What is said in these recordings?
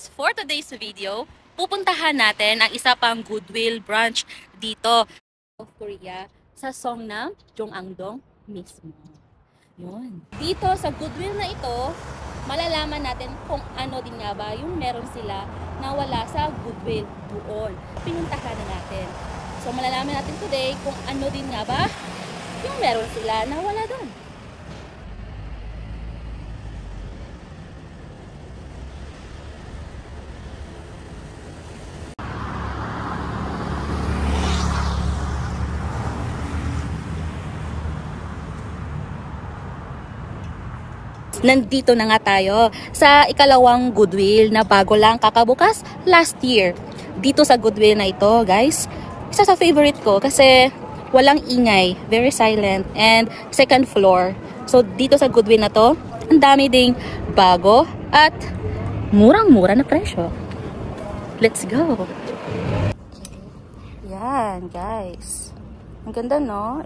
guys, for today's video, pupuntahan natin ang isa pang Goodwill branch dito of Korea sa Songnam, Jongangdong mismo. Yun. Dito sa Goodwill na ito, malalaman natin kung ano din nga ba yung meron sila na wala sa Goodwill doon. Pinuntahan na natin. So malalaman natin today kung ano din nga ba yung meron sila na wala doon. Nandito na nga tayo sa ikalawang Goodwill na bago lang kakabukas last year. Dito sa Goodwill na ito, guys, isa sa favorite ko kasi walang ingay, very silent, and second floor. So dito sa Goodwill na to, ang dami ding bago at murang-mura na presyo. Let's go! Yan, guys. Ang ganda, no?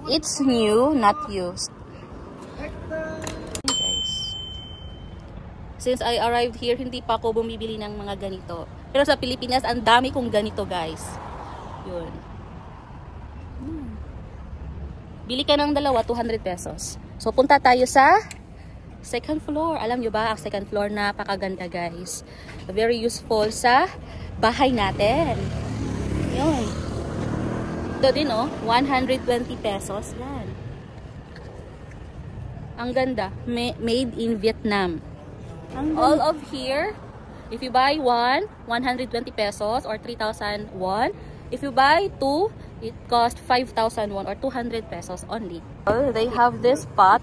It's new, not used. Guys, since I arrived here, hindi pa ako bumibili ng mga ganito. Pero sa Pilipinas, ang dami kong ganito, guys. Yun. Bili ka ng dalawa, 200 pesos. So, punta tayo sa second floor. Alam nyo ba, ang second floor napakaganda, guys. Very useful sa bahay natin. Yun. Ito din, oh, 120 pesos. Yan. Ang ganda. Made in Vietnam. All of here, if you buy one, 120 pesos or 3,000 won. If you buy two, it costs 5,000 won or 200 pesos only. They have this pot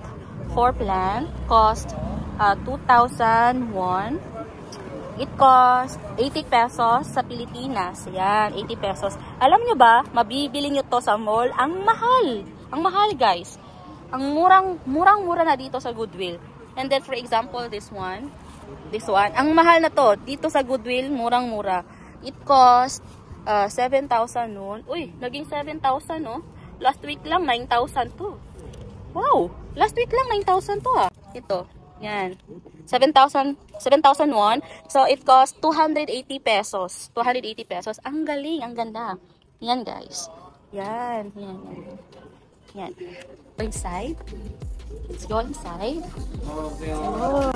for plant, cost 2,000 won. It costs 80 pesos sa Pilipinas. Yan, 80 pesos. Alam nyo ba, mabibili nyo to sa mall. Ang mahal. Ang mahal, guys. Ang murang-mura na dito sa Goodwill. And then, for example, this one. Ang mahal na to. Dito sa Goodwill, murang-mura. It cost 7,000 noon. Uy, naging 7,000, no? Last week lang, 9,000 to. Wow! Last week lang, 9,000 to, ah. Ito. Yan. 7,000 won. So, it cost 280 pesos. 280 pesos. Ang galing, ang ganda. Yan, guys. Yan. Yan. Inside. Let's go inside. Oh.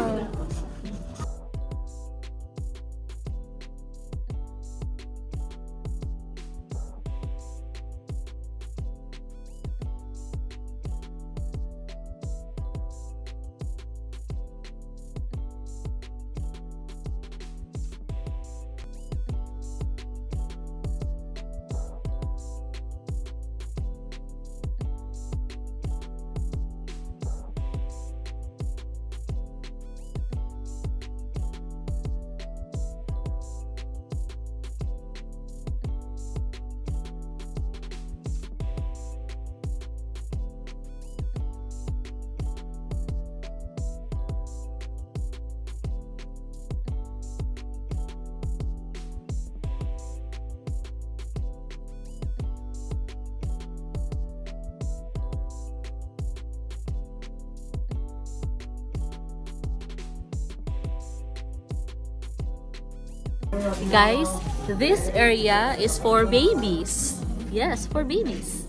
Guys, this area is for babies. Yes, for babies.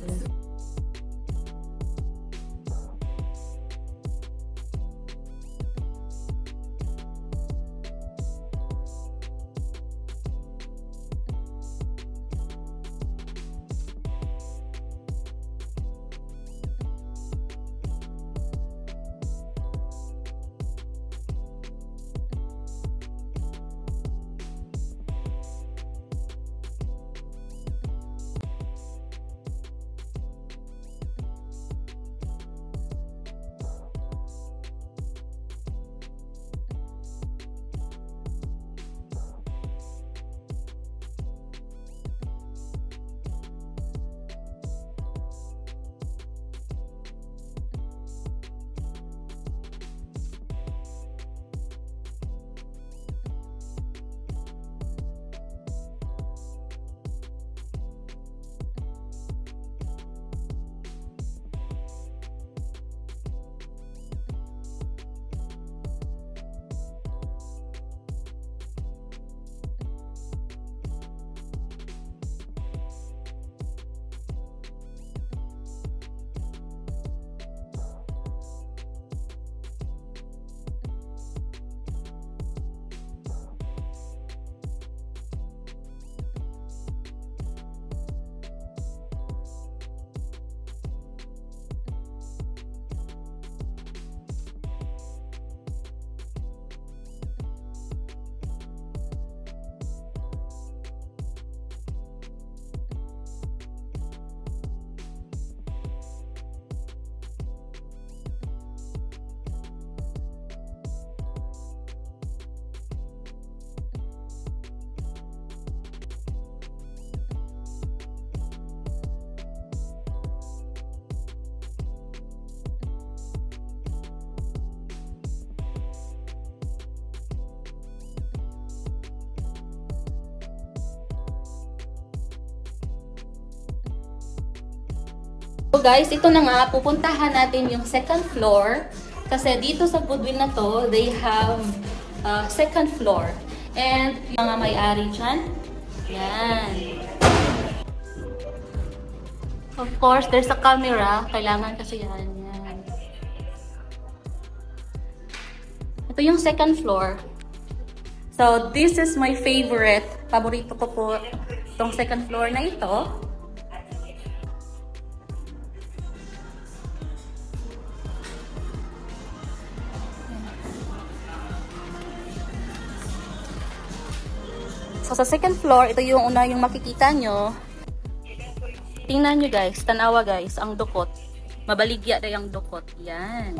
So guys, ito na nga, pupuntahan natin yung second floor. Kasi dito sa Goodwill na to, they have second floor. And yung mga may-ari dyan, yan. Of course, there's a camera. Kailangan kasi yan. Yan. Ito yung second floor. So, this is my favorite. Paborito ko po itong second floor na ito. So, sa second floor, ito yung una yung makikita nyo. Tingnan nyo guys, tanawa guys, ang dukot. Mabaligya na yung dukot. Yan.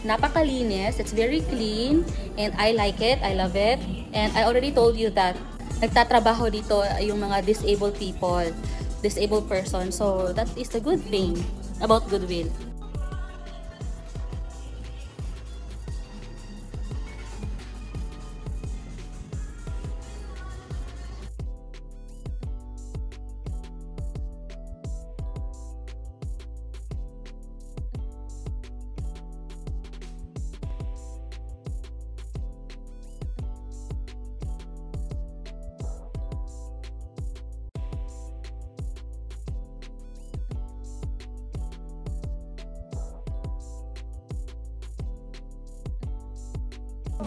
Napakalinis, it's very clean, and I like it, I love it. And I already told you that nagtatrabaho dito yung mga disabled people, disabled person. So that is a good thing about Goodwill.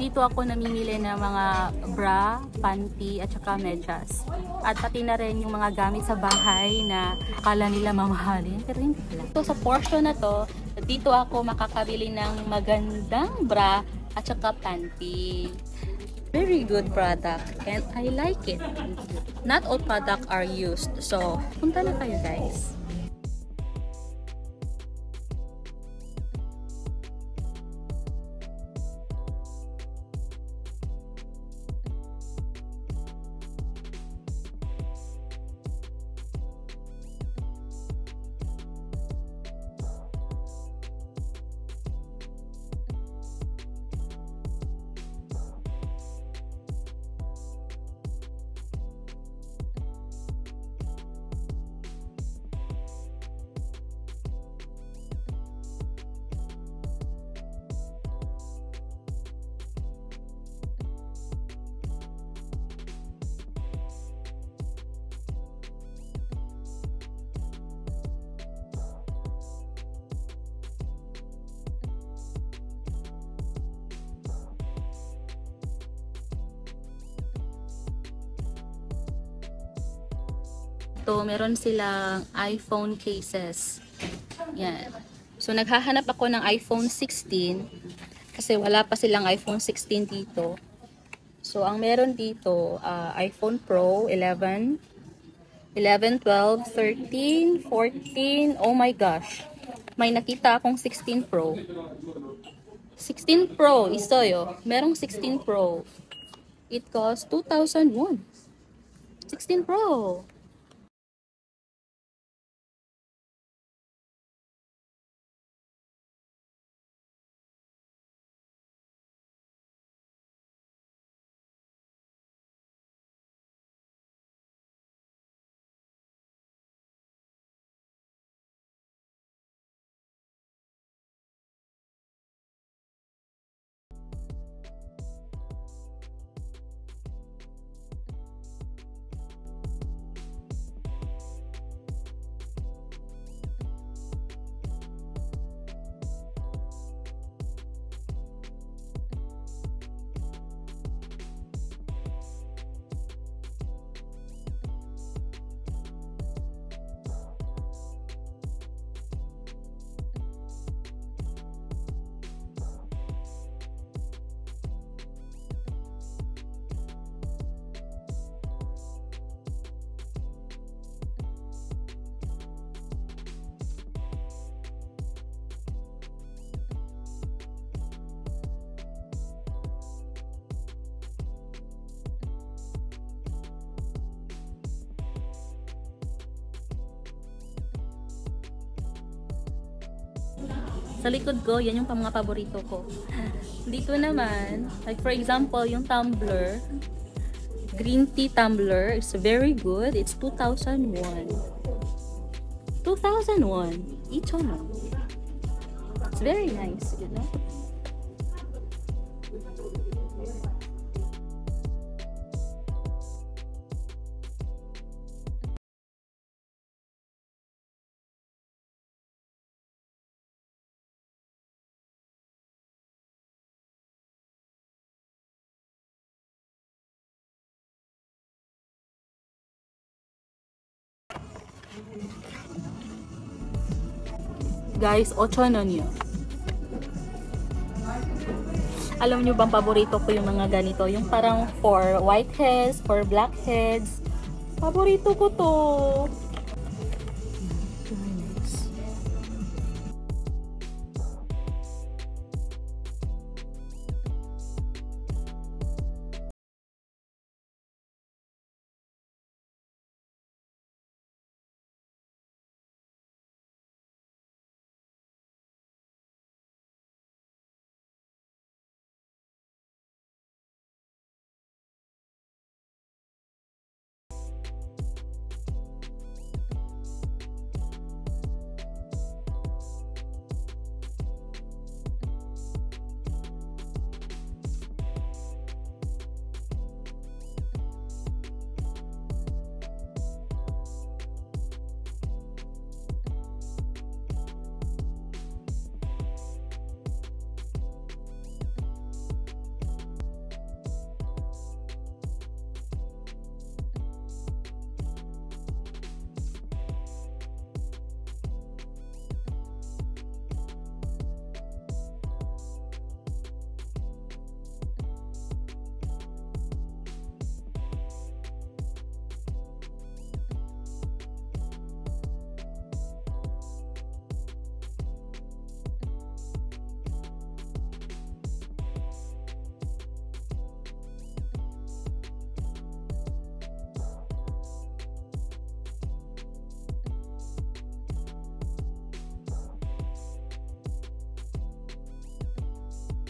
Dito ako namimili ng mga bra, panty, at saka medyas. At pati na rin yung mga gamit sa bahay na akala nila mamahalin, pero hindi pala. So sa portion na to, dito ako makakabili ng magandang bra at saka panty. Very good product and I like it. Not all products are used. So, punta na kayo guys. Ito, meron silang iPhone cases. Yan. So, naghahanap ako ng iPhone 16 kasi wala pa silang iPhone 16 dito. So, ang meron dito, iPhone Pro 11, 11, 12, 13, 14, oh my gosh. May nakita akong 16 Pro. 16 Pro, isoyo. Merong 16 Pro. It costs 2,001. 16 Pro. Sa likod ko, yan yung mga paborito ko. Dito naman, like for example, yung tumbler, green tea tumbler, is very good. It's 2,001. 2,001 each one. It's very nice, you know. Guys, 8 na niyo. Alam nyo bang paborito ko yung mga ganito? Yung parang for white heads, for black heads. Paborito ko to.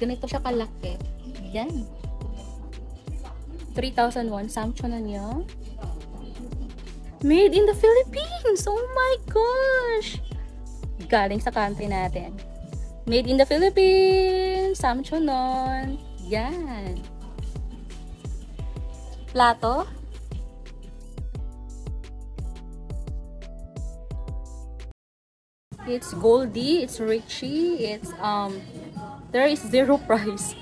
Ganito siya kalaki. Yan. 3,001. Samsung na niya. Made in the Philippines! Oh my gosh! Galing sa country natin. Made in the Philippines! Samsung nun. Yan. Plato. It's Goldie. It's Richie. It's there is zero price.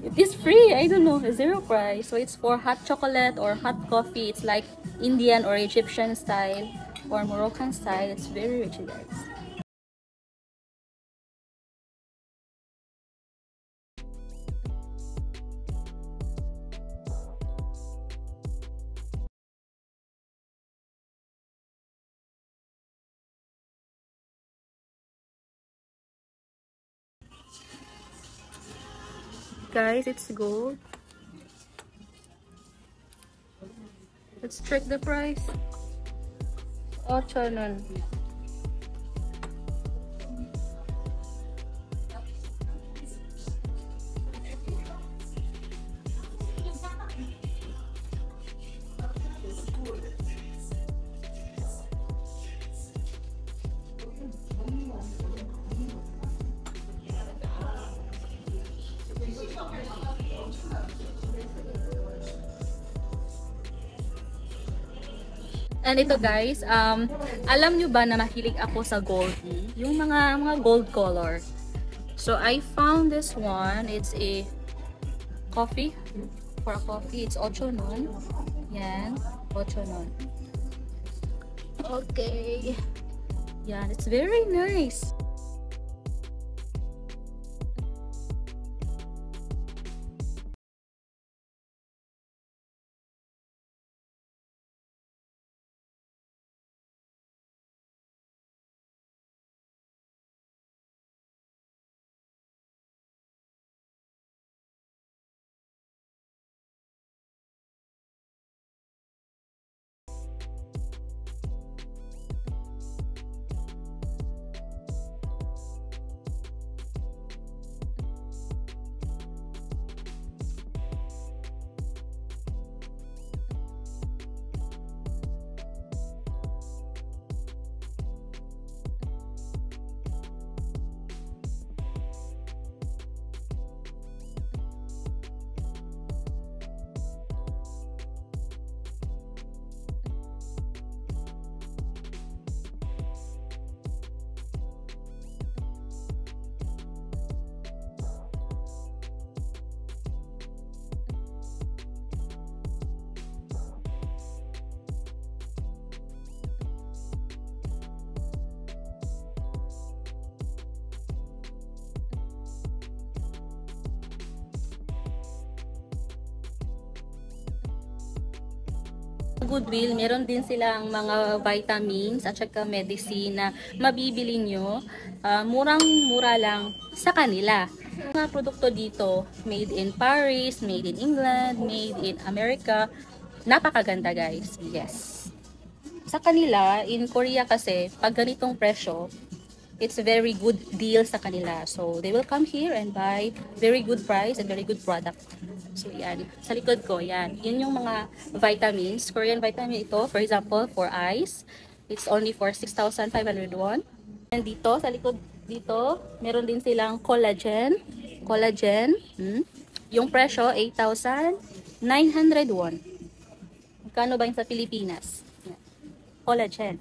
It is free. I don't know. Zero price. So it's for hot chocolate or hot coffee. It's like Indian or Egyptian style or Moroccan style. It's very rich, guys. Guys, it's gold. Let's check the price. 8 nun. And ito guys, alam nyo ba na mahilig ako sa gold? Yung mga gold color. So I found this one. It's a coffee. For a coffee, it's 8 nun. Yan, 8 nun. Okay. Yan, it's very nice. Goodwill, meron din silang mga vitamins at saka medicine na mabibili nyo. Murang-mura lang sa kanila. Mga produkto dito, made in Paris, made in England, made in America. Napakaganda guys. Yes. Sa kanila, in Korea kasi, pag ganitong presyo, it's a very good deal sa kanila. So, they will come here and buy very good price and very good product. So, yan. Sa likod ko, yan. Yun yung mga vitamins. Korean vitamin ito. For example, for eyes, it's only for 6,500 won. And dito, sa likod dito, meron din silang collagen. Collagen. Yung presyo, 8,900 won. Magkano ba yung sa Pilipinas? Yan. Collagen.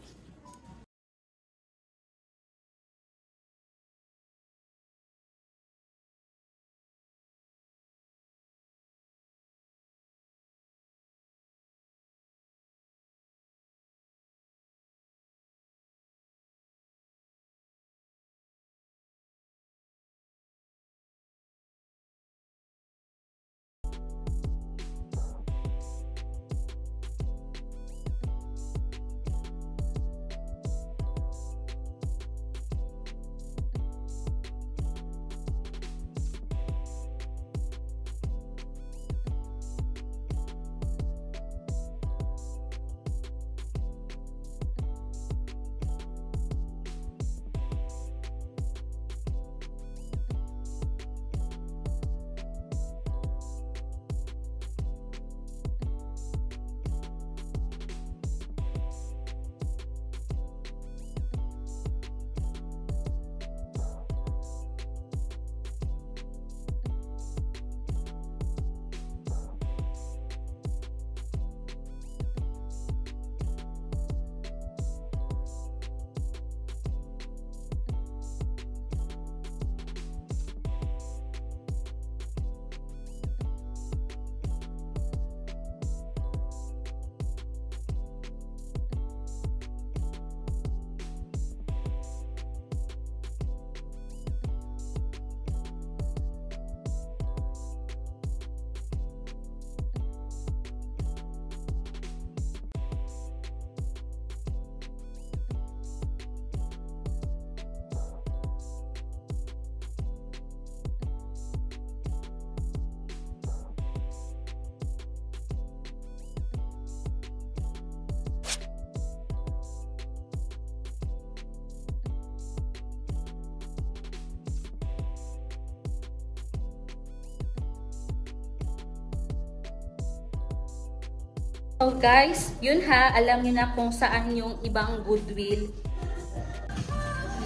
So guys, yun ha, alam niyo na kung saan yung ibang Goodwill.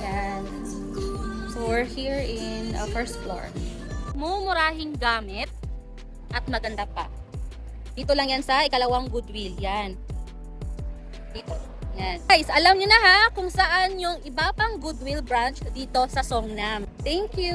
Yan. So we're here in first floor. Mumurahing gamit at maganda pa. Dito lang yan sa ikalawang Goodwill. Yan. Dito. Yan. Guys, alam niyo na ha kung saan yung iba pang Goodwill branch dito sa Songnam. Thank you!